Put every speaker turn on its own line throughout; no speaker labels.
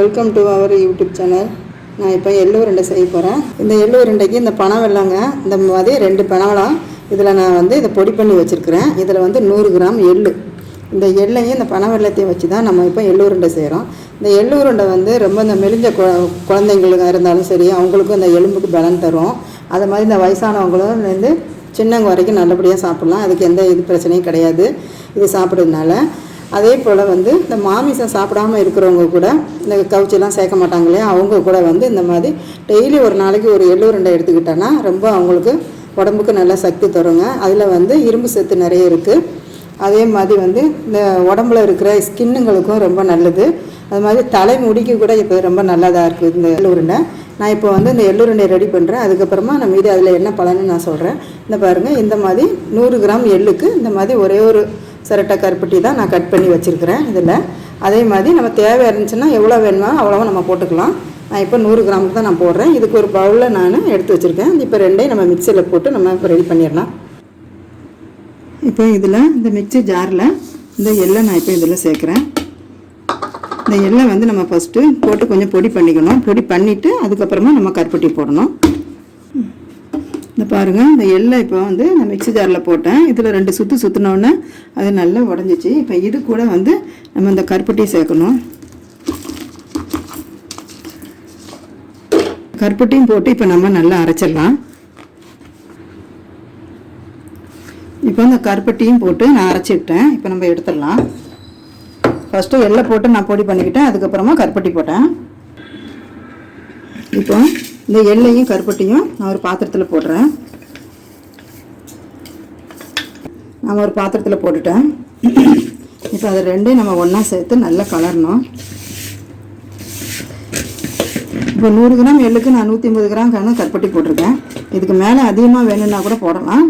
Welcome to our YouTube channel. நான் இப்போ எள்ளு உருண்டை செய்ய போகிறேன். இந்த எள்ளு உருண்டைக்கு இந்த பனை வெல்லங்க, இந்த மாதிரி 2 பனவெல்லாம் இதில் நான் வந்து இதை பொடி பண்ணி வச்சுருக்கிறேன். இதில் வந்து 100 கிராம் எள்ளு. இந்த எள்ளையும் இந்த பனை வெல்லத்தையும் வச்சு தான் நம்ம இப்போ எள்ளு உருண்டை செய்கிறோம். இந்த எள்ளு உருண்டை வந்து ரொம்ப இந்த மெலிஞ்ச குழந்தைங்களுக்கு இருந்தாலும் சரி, அவங்களுக்கும் இந்த எலும்புக்கு பலன் தரும். அது மாதிரி இந்த வயசானவங்களும் வந்து சின்னவங்க வரைக்கும் நல்லபடியாக சாப்பிட்லாம். அதுக்கு எந்த பிரச்சனையும் கிடையாது இது சாப்பிட்றதுனால. அதே போல் வந்து இந்த மாமிசம் சாப்பிடாமல் இருக்கிறவங்க கூட இந்த கவுச்சிலாம் சேர்க்க மாட்டாங்க இல்லையா, அவங்க கூட வந்து இந்த மாதிரி டெய்லி ஒரு நாளைக்கு ஒரு எள்ளு உருண்டை எடுத்துக்கிட்டோன்னா ரொம்ப அவங்களுக்கு உடம்புக்கு நல்லா சக்தி தருங்க. அதில் வந்து இரும்பு சத்து நிறைய இருக்குது. அதே மாதிரி வந்து இந்த உடம்புல இருக்கிற ஸ்கின்னுங்களுக்கும் ரொம்ப நல்லது. அது மாதிரி தலைமுடிக்கு கூட இப்போ ரொம்ப நல்லதாக இருக்குது இந்த எள்ளு உருண்டை. நான் இப்போ வந்து இந்த எள்ளு உருண்டையை ரெடி பண்ணுறேன். அதுக்கப்புறமா நம்ம இது அதில் என்ன பலன்னு நான் சொல்கிறேன். இந்த பாருங்கள், இந்த மாதிரி 100 கிராம் எள்ளுக்கு இந்த மாதிரி ஒரே ஒரு சிரட்டை கருப்பட்டி தான் நான் கட் பண்ணி வச்சுருக்கிறேன். இதில் அதே மாதிரி நம்ம தேவை இருந்துச்சுன்னா எவ்வளோ வேணுமோ அவ்வளோவா நம்ம போட்டுக்கலாம். நான் இப்போ 100 கிராமுக்கு தான் நான் போடுறேன். இதுக்கு ஒரு பவுலில் நான் எடுத்து வச்சுருக்கேன். இப்போ ரெண்டையும் நம்ம மிக்சியில் போட்டு நம்ம இப்போ ரெடி பண்ணிடலாம். இப்போ இதில் இந்த மிக்சி ஜாரில் இந்த எள்ளை நான் இப்போ இதில் சேர்க்குறேன். இந்த எள்ளை வந்து நம்ம ஃபஸ்ட்டு போட்டு கொஞ்சம் பொடி பண்ணிக்கணும். பொடி பண்ணிவிட்டு அதுக்கப்புறமா நம்ம கருப்பட்டி போடணும். இந்த பாருங்கள், இந்த எள்ளை இப்போ வந்து நான் மிக்சி ஜாரில் போட்டேன். இதில் 2 சுற்று சுற்றினோடனே அது நல்லா உடஞ்சிச்சு. இப்போ இது கூட வந்து நம்ம இந்த கருப்பட்டி சேர்க்கணும். கருப்பட்டியும் போட்டு இப்போ நம்ம நல்லா அரைச்சிடலாம். இப்போ இந்த கருப்பட்டியும் போட்டு நான் அரைச்சிக்கிட்டேன். இப்போ நம்ம எடுத்துடலாம். ஃபஸ்ட்டு எள்ளை போட்டு நான் பொடி பண்ணிக்கிட்டேன். அதுக்கப்புறமா கருப்பட்டி போட்டேன். இப்போ இந்த எள்ளையும் கருப்பட்டியும் நான் ஒரு பாத்திரத்தில் போடுறேன். நான் ஒரு பாத்திரத்தில் போட்டுட்டேன். இப்போ அதை ரெண்டையும் நம்ம ஒன்றா சேர்த்து நல்லா கலரணும். இப்போ 100 கிராம் எள்ளுக்கு நான் 150 கிராம் கருப்பட்டி போட்டிருக்கேன். இதுக்கு மேலே அதிகமாக வேணும்னா கூட போடலாம்,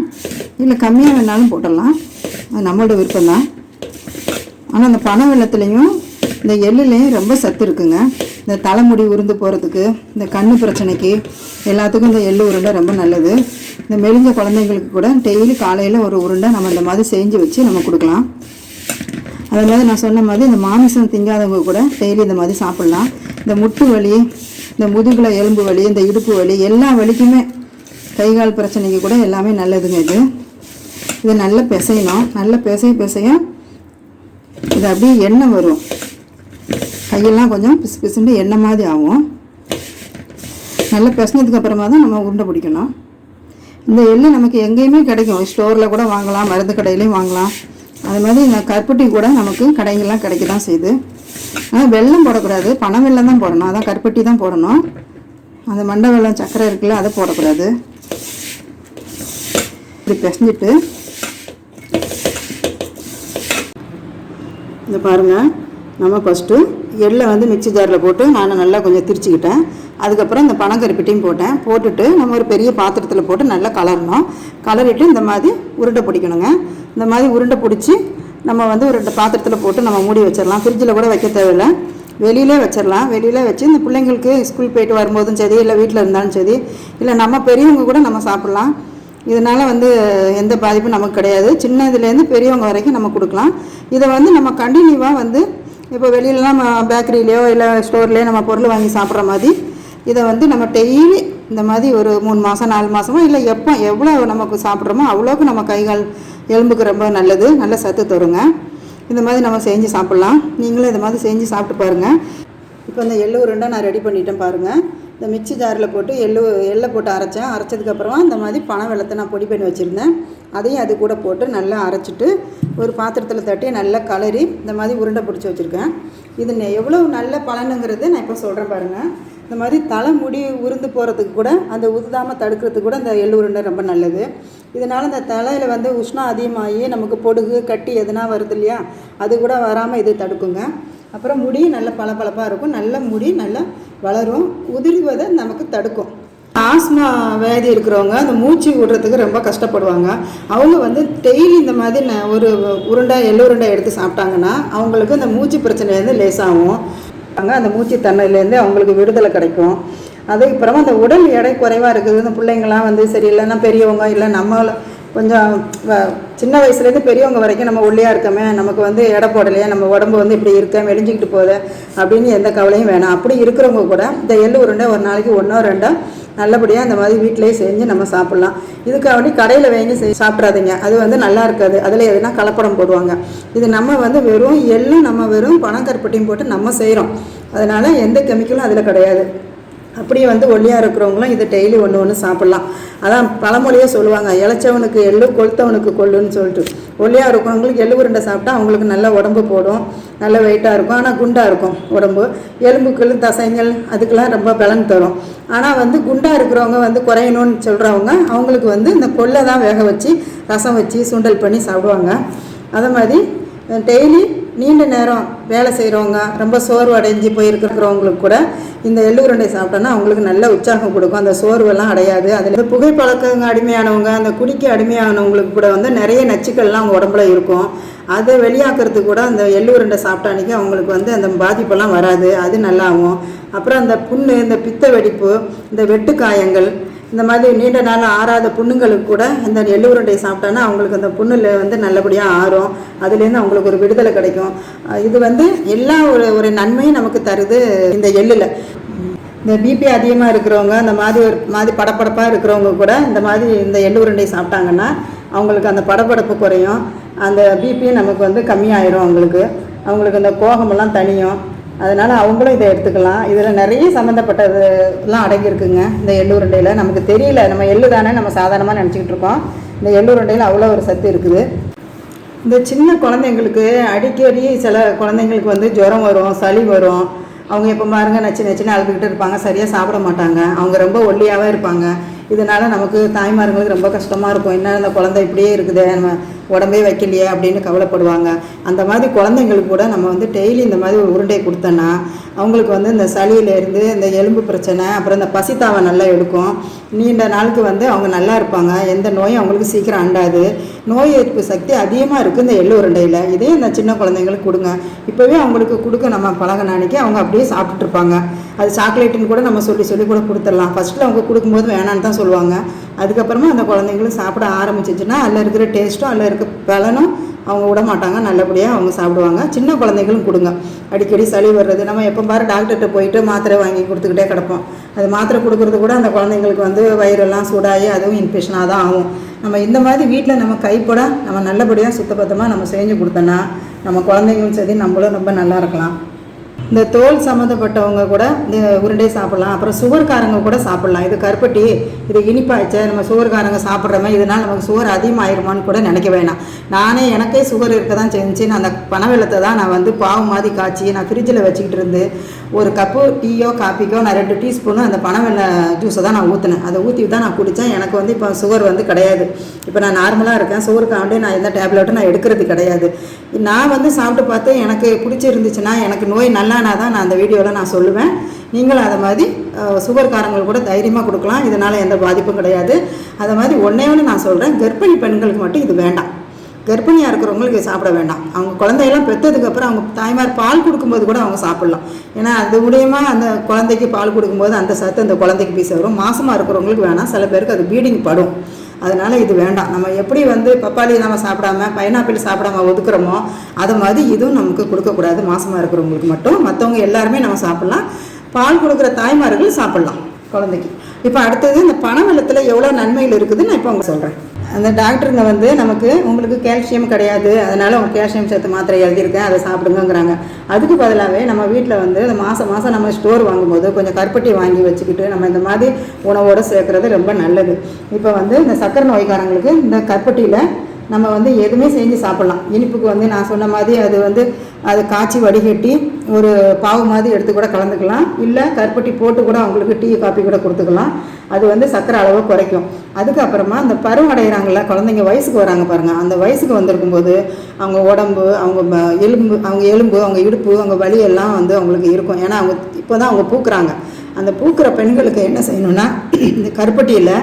இல்லை கம்மியாக வேணாலும் போடலாம். அது நம்மளோட விருப்பம் தான். ஆனால் அந்த பனை வெல்லத்துலேயும் இந்த எள்ளுலேயும் ரொம்ப சத்து இருக்குங்க. இந்த தலைமுடி உருந்து போகிறதுக்கு, இந்த கண்ணு பிரச்சனைக்கு எல்லாத்துக்கும் இந்த எள்ளு உருண்டை ரொம்ப நல்லது. இந்த மெலிஞ்ச குழந்தைங்களுக்கு கூட டெய்லி காலையில் ஒரு உருண்டை நம்ம இந்த மாதிரி செஞ்சு வச்சு நம்ம கொடுக்கலாம். அதே மாதிரி நான் சொன்ன மாதிரி இந்த மாமிசம் திங்காதவங்க கூட டெய்லி இந்த மாதிரி சாப்பிட்லாம். இந்த முட்டு வலி, இந்த முதுகில் எலும்பு வலி, இந்த இடுப்பு வலி, எல்லா வலிக்குமே, கைகால் பிரச்சனைக்கு கூட எல்லாமே நல்லதுங்க. இது நல்லா பிசையணும். நல்லா பிசைய இது அப்படியே எண்ணெய் வரும். கையெல்லாம் கொஞ்சம் பிசு பிசுண்டு எண்ணெய் மாதிரி ஆகும். நல்லா பிசைஞ்சதுக்கு அப்புறமா தான் நம்ம உருண்டை பிடிக்கணும். இந்த எள்ளு நமக்கு எங்கேயுமே கிடைக்கும். ஸ்டோரில் கூட வாங்கலாம், மருந்து கடையிலையும் வாங்கலாம். அது மாதிரி இந்த கருப்பட்டி கூட நமக்கு கடைங்கள்லாம் கிடைக்க தான் செய்யுது. ஆனால் வெல்லம் போடக்கூடாது, பனை வெல்லம் தான் போடணும். அதான் கருப்பட்டி தான் போடணும். அந்த மண்டை வெல்லம் சர்க்கரை இருக்குல்ல, அதை போடக்கூடாது. இப்படி பிசைஞ்சிட்டு இந்த பாருங்கள், நம்ம ஃபஸ்ட்டு எள்ளை வந்து மிக்சி ஜாரில் போட்டு நான் நல்லா கொஞ்சம் திரிச்சிக்கிட்டேன். அதுக்கப்புறம் இந்த பனங்கருப்பட்டியும் போட்டுட்டு நம்ம ஒரு பெரிய பாத்திரத்தில் போட்டு நல்லா கலரணும். கலரிட்டு இந்த மாதிரி உருண்டை பிடிக்கணுங்க. இந்த மாதிரி உருண்டை பிடிச்சி நம்ம வந்து ஒரு பாத்திரத்தில் போட்டு நம்ம மூடி வச்சிடலாம். ஃப்ரிட்ஜில் கூட வைக்க தேவையில்லை, வெளியிலே வச்சிடலாம். வெளியில் வச்சு இந்த பிள்ளைங்களுக்கு ஸ்கூல் போயிட்டு வரும்போதும் சரி, இல்லை வீட்டில் இருந்தாலும் சரி, இல்லை நம்ம பெரியவங்க கூட நம்ம சாப்பிட்லாம். இதனால் வந்து எந்த பாதிப்பும் நமக்கு கிடையாது. சின்னதுலேருந்து பெரியவங்க வரைக்கும் நம்ம கொடுக்கலாம். இதை வந்து நம்ம கண்டினியூவாக வந்து இப்போ வெளியிலலாம் பேக்கரியிலையோ இல்லை ஸ்டோர்லேயோ நம்ம பொருள் வாங்கி சாப்பிட்ற மாதிரி இதை வந்து நம்ம டெய்லி இந்த மாதிரி ஒரு 3 மாதம் 4 மாதமோ இல்லை எவ்வளோ நமக்கு சாப்பிட்றோமோ அவ்வளோக்கு நம்ம கைகால் எலும்புக்கு ரொம்ப நல்லது, நல்ல சத்து தருங்க. இந்த மாதிரி நம்ம செஞ்சு சாப்பிட்லாம். நீங்களும் இந்த மாதிரி செஞ்சு சாப்பிட்டு பாருங்கள். இப்போ இந்த எள்ளு உருண்டை நான் ரெடி பண்ணிட்டேன் பாருங்கள். இந்த மிக்சி ஜாரில் போட்டு எள்ளை போட்டு அரைச்சதுக்கப்புறமா இந்த மாதிரி பனை வெல்லத்தை நான் பொடி பண்ணி வச்சுருந்தேன். அதையும் அது கூட போட்டு நல்லா அரைச்சிட்டு ஒரு பாத்திரத்தில் தட்டி நல்லா கலரி இந்த மாதிரி உருண்டை பிடிச்சி வச்சுருக்கேன். இது எவ்வளோ நல்ல பலனுங்கிறது நான் இப்போ சொல்கிறேன் பாருங்கள். இந்த மாதிரி தலைமுடி உருந்து போகிறதுக்கு கூட, அந்த உதுதாமல் தடுக்கிறதுக்கு கூட இந்த எள்ளு உருண்டை ரொம்ப நல்லது. இதனால் இந்த தலையில் வந்து உஷ்ணம் அதிகமாகி நமக்கு பொடுகு கட்டி எதுனா வருது இல்லையா, அது கூட வராமல் இது தடுக்குங்க. அப்புறம் முடி நல்ல பளபளப்பாக இருக்கும். நல்ல முடி நல்லா வளரும். உதிர்வதை நமக்கு தடுக்கும். ஆஸ்மா வியாதி இருக்கிறவங்க அந்த மூச்சு விடுறதுக்கு ரொம்ப கஷ்டப்படுவாங்க. அவங்க வந்து டெய்லி இந்த மாதிரி ஒரு எள்ளு உருண்டை எடுத்து சாப்பிட்டாங்கன்னா அவங்களுக்கு அந்த மூச்சு பிரச்சனைலேருந்து லேசாகும். அந்த மூச்சு தண்ணிலேருந்து அவங்களுக்கு விடுதலை கிடைக்கும். அதுக்கப்புறமா அந்த உடல் எடை குறைவாக இருக்குது, இந்த பிள்ளைங்களாம் வந்து சரியில்லைன்னா பெரியவங்க இல்லை கொஞ்சம் சின்ன வயசுலேருந்து பெரியவங்க வரைக்கும் நம்ம ஒல்லியாக இருக்கமே, நமக்கு வந்து எடை போடலையே, நம்ம உடம்பு வந்து இப்படி இருக்க மெலிஞ்சிக்கிட்டு போகுது அப்படின்னு எந்த கவலையும் வேணாம். அப்படி இருக்கிறவங்க கூட இந்த எள்ளு உருண்டை ஒரு நாளைக்கு 1 or 2 நல்லபடியாக அந்த மாதிரி வீட்டிலேயே செஞ்சு நம்ம சாப்பிட்லாம். இதுக்காக வேண்டி கடையில் வாங்கி சாப்பிட்றாதீங்க, அது வந்து நல்லா இருக்காது. அதில் எதுனா கலப்படம் போடுவாங்க. இது நம்ம வந்து வெறும் எள்ளும் நம்ம வெறும் பனங்கருப்பட்டியும் போட்டு நம்ம செய்கிறோம். அதனால் எந்த கெமிக்கலும் அதில் கிடையாது. அப்படியே வந்து ஒல்லியாக இருக்கிறவங்களும் இதை டெய்லி ஒன்று சாப்பிட்லாம். அதான் பழமொழியே சொல்லுவாங்க, இளைச்சவனுக்கு எள்ளு கொளுத்தவனுக்கு கொள்ளுன்னு சொல்லிட்டு. ஒல்லியாக இருக்கிறவங்களுக்கு எள்ளு உருண்டை சாப்பிட்டா அவங்களுக்கு நல்ல உடம்பு போடும், நல்ல வெயிட்டாக இருக்கும், ஆனால் குண்டாக இருக்கும் உடம்பு. எலும்புக்கள் தசைகள் அதுக்கெல்லாம் ரொம்ப பலன் தரும். ஆனால் வந்து குண்டாக இருக்கிறவங்க வந்து குறையணும்னு சொல்கிறவங்க அவங்களுக்கு வந்து இந்த கொள்ளை தான் வேக வச்சு ரசம் வச்சு சுண்டல் பண்ணி சாப்பிடுவாங்க. அதை மாதிரி டெய்லி நீண்ட நேரம் வேலை செய்கிறவங்க, ரொம்ப சோர்வு அடைஞ்சு போயிருக்கிறவங்களுக்கு கூட இந்த எள்ளு உருண்டை சாப்பிட்டோன்னா அவங்களுக்கு நல்ல உற்சாகம் கொடுக்கும். அந்த சோர்வெல்லாம் அடையாது. அதில் புகைப்பழக்கங்க அடிமையானவங்க, அந்த குடிக்க அடிமையானவங்களுக்கு கூட வந்து நிறைய நச்சுக்கள்லாம் அவங்க உடம்புல இருக்கும். அதை வெளியாக்குறதுக்கு கூட அந்த எள்ளு உருண்டை சாப்பிட்ட அன்றைக்கி அவங்களுக்கு வந்து அந்த பாதிப்பெல்லாம் வராது. அது நல்லாகும். அப்புறம் அந்த புண்ணு, இந்த பித்த வெடிப்பு, இந்த வெட்டுக்காயங்கள், இந்த மாதிரி நீண்ட நாள் ஆறாத புண்ணுங்களுக்கு கூட இந்த எள்ளு உருண்டையை சாப்பிட்டானா அவங்களுக்கு அந்த புண்ணில் வந்து நல்லபடியாக ஆறும். அதுலேருந்து அவங்களுக்கு ஒரு விடுதலை கிடைக்கும். இது வந்து எல்லா ஒரு நன்மையும் நமக்கு தருது இந்த எள்ளில். இந்த பிபி அதிகமாக இருக்கிறவங்க, அந்த மாதிரி படப்படப்பாக இருக்கிறவங்க கூட இந்த எள்ளு உருண்டையை சாப்பிட்டாங்கன்னா அவங்களுக்கு அந்த படப்படப்பு குறையும், அந்த பிபியும் நமக்கு வந்து கம்மியாயிரும். அவங்களுக்கு அந்த கோபமெல்லாம் தனியும். அதனால் அவங்களும் இதை எடுத்துக்கலாம். இதில் நிறைய சம்மந்தப்பட்டதுலாம் அடங்கியிருக்குங்க இந்த எள்ளு உருண்டையில். நமக்கு தெரியல, நம்ம எள்ளு தானே நம்ம சாதாரணமாக நினச்சிக்கிட்டு இருக்கோம். இந்த எள்ளு உருண்டையில் அவ்வளோ ஒரு சத்து இருக்குது. இந்த சின்ன குழந்தைங்களுக்கு அடிக்கடி சில குழந்தைங்களுக்கு வந்து ஜுரம் வரும், சளி வரும். அவங்க எப்போ பாருங்க நச்சுன்னு அழுதுகிட்டு இருப்பாங்க, சரியாக சாப்பிட மாட்டாங்க, அவங்க ரொம்ப ஒல்லியாகவே இருப்பாங்க. இதனால் நமக்கு தாய்மார்களுக்கு ரொம்ப கஷ்டமாக இருக்கும். என்ன இந்த குழந்தை இப்படியே இருக்குது, நம்ம உடம்பே வைக்கலையே அப்படின்னு கவலைப்படுவாங்க. அந்த மாதிரி குழந்தைங்களுக்கு கூட நம்ம வந்து டெய்லி இந்த மாதிரி ஒரு உருண்டையை கொடுத்தோன்னா அவங்களுக்கு வந்து இந்த சளியிலேருந்து இந்த எலும்பு பிரச்சனை, அப்புறம் இந்த பசித்தாவை நல்லா எடுக்கும். நீண்ட நாளுக்கு வந்து அவங்க நல்லா இருப்பாங்க. எந்த நோயும் அவங்களுக்கு சீக்கிரம் அண்டாது. நோய் எதிர்ப்பு சக்தி அதிகமாக இருக்குது இந்த எள்ளு உருண்டையில். இதே இந்த சின்ன குழந்தைங்களுக்கு கொடுங்க. இப்போவே அவங்களுக்கு கொடுக்க நம்ம பழகின அன்னைக்கு அவங்க அப்படியே சாப்பிட்டுருப்பாங்க. அது சாக்லேட்டுன்னு கூட நம்ம சொல்லி கூட கொடுத்துடலாம். ஃபஸ்ட்டில் அவங்க கொடுக்கும்போது வேணான்னு தான் சொல்லுவாங்க. அதுக்கப்புறமா அந்த குழந்தைங்களும் சாப்பிட ஆரம்பிச்சிச்சுன்னா அதில் இருக்கிற டேஸ்ட்டும் அதில் இருக்க பலனும் அவங்க விட மாட்டாங்க, நல்லபடியாக அவங்க சாப்பிடுவாங்க. சின்ன குழந்தைங்களும் கொடுங்க. அடிக்கடி சளி வர்றது, நம்ம எப்போ பாரு டாக்டர்கிட்ட போயிட்டு மாத்திரை வாங்கி கொடுத்துக்கிட்டே கிடப்போம். அது மாத்திரை கொடுக்குறது கூட அந்த குழந்தைங்களுக்கு வந்து வயிறெல்லாம் சூடாகி அதுவும் இன்ஃபெக்ஷனாக தான் ஆகும். நம்ம இந்த மாதிரி வீட்டில் நம்ம கைப்பட நம்ம நல்லபடியாக சுத்தபத்தமாக நம்ம செஞ்சு கொடுத்தோன்னா நம்ம குழந்தைங்களும் சரி நம்மளும் ரொம்ப நல்லா இருக்கலாம். இந்த தோல் சம்மந்தப்பட்டவங்க கூட இந்த உருண்டை சாப்பிட்லாம். அப்புறம் சுகர்காரங்க கூட சாப்பிட்லாம். இது கருப்பட்டி, இது இனிப்பாய்ச்ச நம்ம சுகர்காரங்க சாப்பிட்றோமே, இதனால் நமக்கு சுகர் அதிகமாகிருமான்னு கூட நினைக்க வேணாம். நானே எனக்கே சுகர் இருக்க தான் செஞ்சு நான் அந்த பனவெல்லத்தை தான் நான் வந்து பாவு மாதிரி காய்ச்சி நான் ஃப்ரிட்ஜில் வச்சுக்கிட்டு இருந்து ஒரு கப்பு டீயோ காப்பிக்கோ நான் 2 டீஸ்பூனு அந்த பனவெல்ல ஜூஸை தான் நான் ஊற்றினேன். அதை ஊற்றி தான் நான் குடித்தேன். எனக்கு வந்து இப்போ சுகர் வந்து கிடையாது. இப்போ நான் நார்மலாக இருக்கேன். சுகருக்காண்டி நான் எந்த டேப்லெட்டும் நான் எடுக்கிறது கிடையாது. நான் வந்து சாப்பிட்டு பார்த்து எனக்கு பிடிச்சிருந்துச்சுன்னா, எனக்கு நோய் நல்லானா தான் நான் அந்த வீடியோவில் நான் சொல்லுவேன். நீங்களும் அதை மாதிரி சுகர்காரங்களுக்கு கூட தைரியமாக கொடுக்கலாம். இதனால் எந்த பாதிப்பும் கிடையாது. அதை மாதிரி ஒன்றே நான் சொல்கிறேன், கர்ப்பிணி பெண்களுக்கு மட்டும் இது வேண்டாம். கர்ப்பிணியாக இருக்கிறவங்களுக்கு சாப்பிட வேண்டாம். அவங்க குழந்தையெல்லாம் பெற்றதுக்கப்புறம் அவங்க தாய்மார் பால் கொடுக்கும்போது கூட அவங்க சாப்பிட்லாம். ஏன்னா அது மூலியமாக அந்த குழந்தைக்கு பால் கொடுக்கும்போது அந்த சத்து அந்த குழந்தைக்கு போய் சேரும். மாசமாக இருக்கிறவங்களுக்கு வேணாம், சில பேருக்கு அது பீடிங் படும். அதனால் இது வேண்டாம். நம்ம எப்படி வந்து பப்பாளி நம்ம சாப்பிடாம பைனாப்பிள் சாப்பிடாம ஒதுக்குறோமோ அது மாதிரி இதுவும் நமக்கு கொடுக்கக்கூடாது. மாசமாக இருக்கிறவங்களுக்கு மட்டும், மற்றவங்க எல்லாருமே நம்ம சாப்பிட்லாம். பால் கொடுக்குற தாய்மார்கள் சாப்பிட்லாம் குழந்தைக்கு. இப்போ அடுத்தது இந்த பனவெல்லத்தில் எவ்வளோ நன்மைகள் இருக்குதுன்னு நான் இப்போ அவங்க சொல்கிறேன். அந்த டாக்டருங்க வந்து உங்களுக்கு கால்சியம் கிடையாது, அதனால் உங்களுக்கு கால்சியம் சத்து மாத்திரை எழுதியிருக்கேன், அதை சாப்பிடுங்கிறாங்க. அதுக்கு பதிலாகவே நம்ம வீட்டில் வந்து மாதம் நம்ம ஸ்டோர் வாங்கும்போது கொஞ்சம் கருப்பட்டி வாங்கி வச்சுக்கிட்டு நம்ம இந்த மாதிரி உணவோடு சேர்க்குறது ரொம்ப நல்லது. இப்போ வந்து இந்த சக்கரை நோய்க்காரங்களுக்கு இந்த கருப்பட்டியில் நம்ம வந்து எதுவுமே செஞ்சு சாப்பிட்லாம். இனிப்புக்கு வந்து நான் சொன்ன மாதிரி அது காய்ச்சி வடிகட்டி ஒரு பாவு மாதிரி எடுத்து கூட கலந்துக்கலாம். இல்லை கருப்பட்டி போட்டு கூட அவங்களுக்கு டீ காப்பி கூட கொடுத்துக்கலாம். அது வந்து சர்க்கரை அளவை குறைக்கும். அதுக்கப்புறமா அந்த பருவம் அடைகிறாங்கல்ல குழந்தைங்க, வயசுக்கு வராங்க பாருங்கள், அந்த வயசுக்கு வந்திருக்கும்போது அவங்க உடம்பு, அவங்க எலும்பு, அவங்க இடுப்பு, அவங்க வலியெல்லாம் வந்து அவங்களுக்கு இருக்கும். ஏன்னா அவங்க இப்போ தான் அவங்க பூக்குறாங்க. அந்த பூக்கிற பெண்களுக்கு என்ன செய்யணும்னா, இந்த கருப்பட்டியில்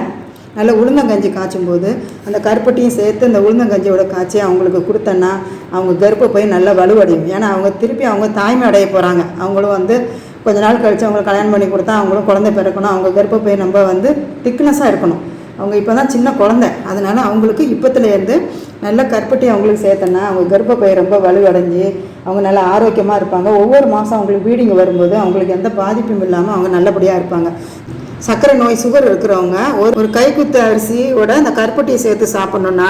நல்லா உளுந்தங்கஞ்சி காய்ச்சும் போது அந்த கருப்பட்டியும் சேர்த்து அந்த உளுந்தங்கஞ்சியோட காய்ச்சி அவங்களுக்கு கொடுத்தோன்னா அவங்க கர்ப்பப்பை நல்லா வலுவடையும். ஏன்னா அவங்க தாய்மை அடைய போகிறாங்க. அவங்களும் வந்து கொஞ்ச நாள் கழித்து அவங்களுக்கு கல்யாணம் பண்ணி கொடுத்தா அவங்களும் குழந்தை பிறக்கணும். அவங்க கர்ப்பப்பை நம்ம வந்து திக்னஸாக இருக்கணும். அவங்க இப்போ தான் சின்ன குழந்தை, அதனால் அவங்களுக்கு இப்போத்துலேருந்து நல்ல கருப்பட்டி அவங்களுக்கு சேர்த்தோன்னா அவங்க கர்ப்பப்பை ரொம்ப வலுவடைஞ்சு அவங்க நல்லா ஆரோக்கியமாக இருப்பாங்க. ஒவ்வொரு மாதம் அவங்களுக்கு வீடிங் வரும்போது அவங்களுக்கு எந்த பாதிப்பும் இல்லாமல் அவங்க நல்லபடியாக இருப்பாங்க. சர்க்கரை நோய் சுகர் இருக்கிறவங்க ஒரு கைக்குத்து அரிசியோட அந்த கருப்பட்டியை சேர்த்து சாப்பிட்ணுன்னா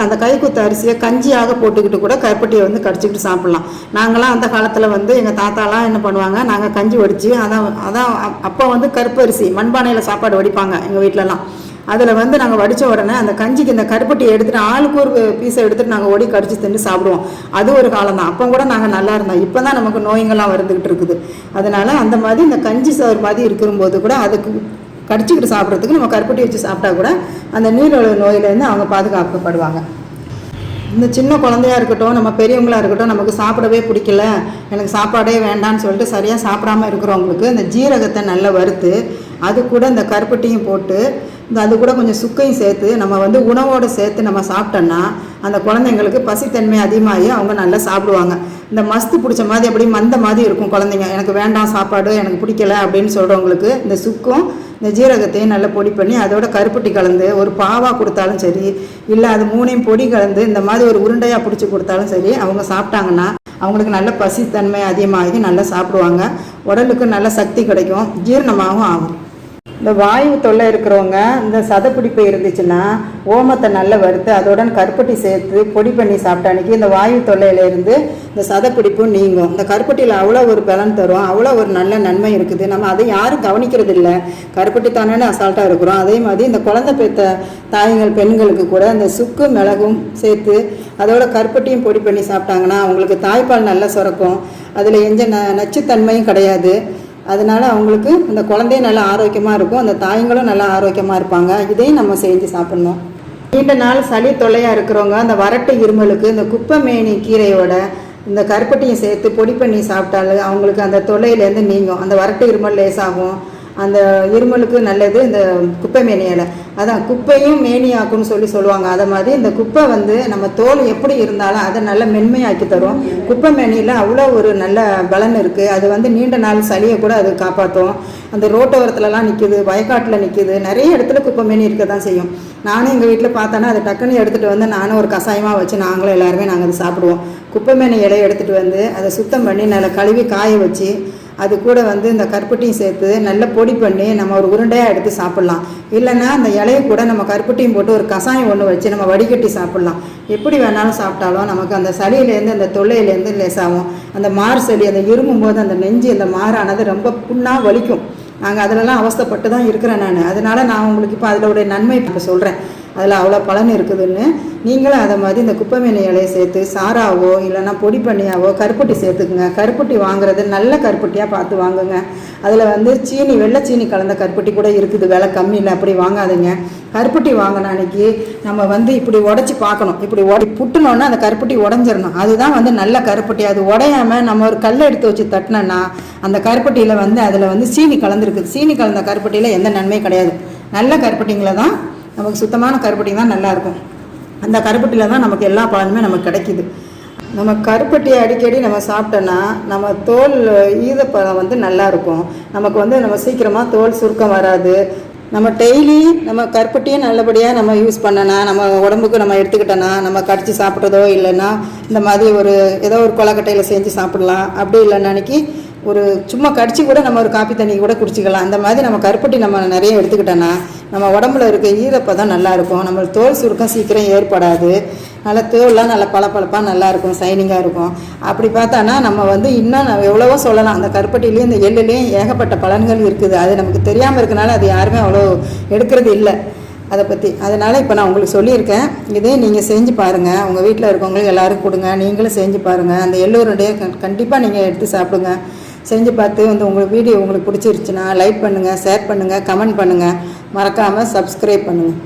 அந்த கைக்குத்து அரிசியை கஞ்சியாக போட்டுக்கிட்டு கூட கருப்பட்டியை வந்து கடிச்சிக்கிட்டு சாப்பிட்லாம். நாங்களாம் அந்த காலத்தில் வந்து எங்கள் தாத்தாலாம் என்ன பண்ணுவாங்க, நாங்கள் கஞ்சி வடித்து அதான் அப்போ வந்து கருப்பு அரிசி மண்பானையில் சாப்பாடு வடிப்பாங்க எங்கள் வீட்டிலலாம். அதில் வந்து நாங்கள் வடித்த உடனே அந்த கஞ்சிக்கு இந்த கருப்பட்டியை எடுத்துகிட்டு ஆளுக்கு ஒரு பீஸை எடுத்துகிட்டு நாங்கள் ஓடி கடிச்சு தின்னு சாப்பிடுவோம். அது ஒரு காலம் தான். அப்போ கூட நாங்கள் நல்லா இருந்தோம். இப்போ தான் நமக்கு நோய்கள்லாம் வந்துக்கிட்டு இருக்குது. அதனால் அந்த மாதிரி இந்த கஞ்சி சோறு மாதிரி இருக்கும்போது கூட அதுக்கு கடிச்சிக்கிட்டு சாப்பிட்றதுக்கு நம்ம கருப்பட்டி வச்சு சாப்பிட்டா கூட அந்த நீரிழிவு நோயிலேருந்து அவங்க பாதுகாக்கப்படுவாங்க. இந்த சின்ன குழந்தையா இருக்கட்டும், நம்ம பெரியவங்களாக இருக்கட்டும், நமக்கு சாப்பிடவே பிடிக்கல, எனக்கு சாப்பாடே வேண்டான்னு சொல்லிட்டு சரியாக சாப்பிடாமல் இருக்கிறவங்களுக்கு இந்த ஜீரகத்தை நல்லா வறுத்து அது கூட இந்த கருப்பட்டியும் போட்டு அது கூட கொஞ்சம் சுக்கையும் சேர்த்து நம்ம வந்து உணவோடு சேர்த்து நம்ம சாப்பிட்டோன்னா அந்த குழந்தைங்களுக்கு பசித்தன்மை அதிகமாகி அவங்க நல்லா சாப்பிடுவாங்க. இந்த மஸ்து பிடிச்ச மாதிரி அப்படி மந்த மாதிரி இருக்கும் குழந்தைங்க, எனக்கு வேண்டாம் சாப்பாடு எனக்கு பிடிக்கல அப்படின்னு சொல்கிறவங்களுக்கு இந்த சுக்கும் இந்த ஜீரகத்தையும் நல்லா பொடி பண்ணி அதோட கருப்பட்டி கலந்து ஒரு பாவாக கொடுத்தாலும் சரி, இல்லை அது மூணையும் பொடி கலந்து இந்த மாதிரி ஒரு உருண்டையாக பிடிச்சி கொடுத்தாலும் சரி, அவங்க சாப்பிட்டாங்கன்னா அவங்களுக்கு நல்ல பசித்தன்மை அதிகமாகி நல்லா சாப்பிடுவாங்க. உடலுக்கு நல்ல சக்தி கிடைக்கும், ஜீரணமாகவும் ஆகும். இந்த வாயு தொல்லை இருக்கிறவங்க இந்த சதைப்பிடிப்பு இருந்துச்சுன்னா ஓமத்தை நல்லா வறுத்து அதோட கருப்பட்டி சேர்த்து பொடி பண்ணி சாப்பிட்டானிக்கு இந்த வாயு தொல்லையிலேருந்து இந்த சதைப்பிடிப்பும் நீங்கும். இந்த கருப்பட்டியில் அவ்வளோ ஒரு பலன் தரும், அவ்வளோ ஒரு நல்ல நன்மை இருக்குது. நம்ம அதை யாரும் கவனிக்கிறது இல்லை, கருப்பட்டி தானே அசால்ட்டாக இருக்கிறோம். அதே மாதிரி இந்த குழந்தை பெற்ற தாய்கள் பெண்களுக்கு கூட இந்த சுக்கு மிளகும் சேர்த்து அதோட கருப்பட்டியும் பொடி பண்ணி சாப்பிட்டாங்கன்னா அவங்களுக்கு தாய்ப்பால் நல்லா சுரக்கும், அதில் எந்த நச்சுத்தன்மையும் கிடையாது. அதனால் அவங்களுக்கு அந்த குழந்தையும் நல்லா ஆரோக்கியமாக இருக்கும், அந்த தாய்களும் நல்லா ஆரோக்கியமாக இருப்பாங்க. இதையும் நம்ம செஞ்சு சாப்பிட்ணும். நீண்ட நாள் சளி தொல்லையாக இருக்கிறவங்க அந்த வறட்டு இருமலுக்கு இந்த குப்பைமேனி கீரையோட இந்த கருப்பட்டியும் சேர்த்து பொடி பண்ணி சாப்பிட்டாலும் அவங்களுக்கு அந்த தொல்லையிலேருந்து நீங்கும். அந்த வறட்டு இருமல் லேசாகும், அந்த இருமலுக்கு நல்லது இந்த குப்பை மேனி இலை. அதான் குப்பையும் மேனியாக்குன்னு சொல்லுவாங்க. அதை மாதிரி இந்த குப்பை வந்து நம்ம தோல் எப்படி இருந்தாலும் அதை நல்லா மென்மையாக்கி தரும். குப்பை மேனியில் அவ்வளோ ஒரு நல்ல பலன் இருக்குது. அது வந்து நீண்ட நாள் சளியை கூட அது காப்பாற்றும். அந்த ரோட்டோரத்துலலாம் நிற்கிது, வயக்காட்டில் நிற்கிது, நிறைய இடத்துல குப்பை மேனி இருக்க தான் செய்யும். நானும் எங்கள் வீட்டில் பார்த்தோன்னா அதை டக்குன்னு எடுத்துகிட்டு வந்து நானும் ஒரு கஷாயமாக வச்சு நாங்களும் எல்லாருமே நாங்கள் அதை சாப்பிடுவோம். குப்பை மேனி இலையை எடுத்துகிட்டு வந்து அதை சுத்தம் பண்ணி நல்லா கழுவி காய வச்சு அது கூட வந்து இந்த கருப்பட்டியும் சேர்த்து நல்லா பொடி பண்ணி நம்ம ஒரு உருண்டையாக எடுத்து சாப்பிட்லாம். இல்லைன்னா அந்த இலையை கூட நம்ம கருப்பட்டியும் போட்டு ஒரு கஷாயம் ஒன்று வச்சு நம்ம வடிகட்டி சாப்பிட்லாம். எப்படி வேணாலும் சாப்பிட்டாலும் நமக்கு அந்த சளியிலேருந்து அந்த தொல்லையிலேருந்து லேசாகும். அந்த மாறு சளி அந்த இருமும் போது அந்த நெஞ்சு அந்த மாறானது ரொம்ப புண்ணாக வலிக்கும். நாங்கள் அதிலலாம் அவஸ்தைப்பட்டு தான் இருக்கிறேன் நான். அதனால் நான் உங்களுக்கு இப்போ அதோடைய நன்மை இப்போ சொல்கிறேன், அதில் அவ்வளோ பலன் இருக்குதுன்னு. நீங்களும் அதை மாதிரி இந்த குப்பைமேனி இலையை சேர்த்து சாராவோ இல்லைன்னா பொடி பண்ணியாவோ கருப்பட்டி சேர்த்துக்குங்க. கருப்பட்டி வாங்குறது நல்ல கருப்பட்டியாக பார்த்து வாங்குங்க. அதில் வந்து சீனி வெள்ளை சீனி கலந்த கருப்பட்டி கூட இருக்குது, விலை கம்மியில், அப்படி வாங்காதீங்க. கருப்பட்டி வாங்கின அன்னைக்கு நம்ம வந்து இப்படி உடச்சி பார்க்கணும். இப்படி புட்டுனோன்னா அந்த கருப்பட்டி உடஞ்சிடணும். அதுதான் வந்து நல்ல கருப்பட்டி. அது உடையாமல் நம்ம ஒரு கல்லை எடுத்து வச்சு தட்டினோன்னா அந்த கருப்பட்டியில் வந்து அதில் வந்து சீனி கலந்துருக்குது. சீனி கலந்த கருப்பட்டியில் எந்த நன்மையும் கிடையாது. நல்ல கருப்பட்டிங்களை தான் நமக்கு சுத்தமான கருப்பட்டி தான் நல்லாயிருக்கும். அந்த கருப்பட்டியில் தான் நமக்கு எல்லா பலனுமே நமக்கு கிடைக்கிது. நம்ம கருப்பட்டியை அடிக்கடி நம்ம சாப்பிட்டோன்னா நம்ம தோல் ஈரப்பதம் வந்து நல்லாயிருக்கும். நமக்கு வந்து நம்ம சீக்கிரமாக தோல் சுருக்கம் வராது. நம்ம டெய்லி நம்ம கருப்பட்டியும் நல்லபடியாக நம்ம யூஸ் பண்ணனா, நம்ம உடம்புக்கு நம்ம எடுத்துக்கிட்டோன்னா நம்ம கடிச்சு சாப்பிட்றதோ இல்லைன்னா இந்த மாதிரி ஒரு ஏதோ ஒரு கொலக்கட்டையில் செஞ்சு சாப்பிட்லாம். அப்படி இல்லைன்னா அன்றைக்கி ஒரு சும்மா கடிச்சு கூட நம்ம ஒரு காப்பி தண்ணி கூட குடிச்சிக்கலாம். அந்த மாதிரி நம்ம கருப்பட்டி நம்ம நிறைய எடுத்துக்கிட்டோன்னா நம்ம உடம்புல இருக்க ஈரப்பதம் நல்லாயிருக்கும். நம்ம தோல் சுருக்கம் சீக்கிரம் ஏற்படாது. நல்லா தோல்லாம் நல்லா பளபளப்பாக நல்லாயிருக்கும், சைனிங்காக இருக்கும். அப்படி பார்த்தோன்னா நம்ம வந்து இன்னும் நம்ம எவ்வளவோ சொல்லலாம். அந்த கருப்பட்டிலையும் இந்த எள்ளுலேயும் ஏகப்பட்ட பலன்கள் இருக்குது. அது நமக்கு தெரியாமல் இருக்கனால அது யாருமே அவ்வளோ எடுக்கிறது இல்லை அதை பற்றி. அதனால் இப்போ நான் உங்களுக்கு சொல்லியிருக்கேன், இதே நீங்கள் செஞ்சு பாருங்கள். உங்கள் வீட்டில் இருக்கவங்களுக்கு எல்லோரும் கொடுங்க, நீங்களும் செஞ்சு பாருங்கள். அந்த எள்ளூருடைய கண்டிப்பாக நீங்கள் எடுத்து சாப்பிடுங்க. செஞ்சு பார்த்து வந்து உங்கள் வீடியோ உங்களுக்கு பிடிச்சிருச்சுன்னா லைக் பண்ணுங்கள், ஷேர் பண்ணுங்கள், கமெண்ட் பண்ணுங்கள், மறக்காமல் சப்ஸ்கிரைப் பண்ணுங்கள்.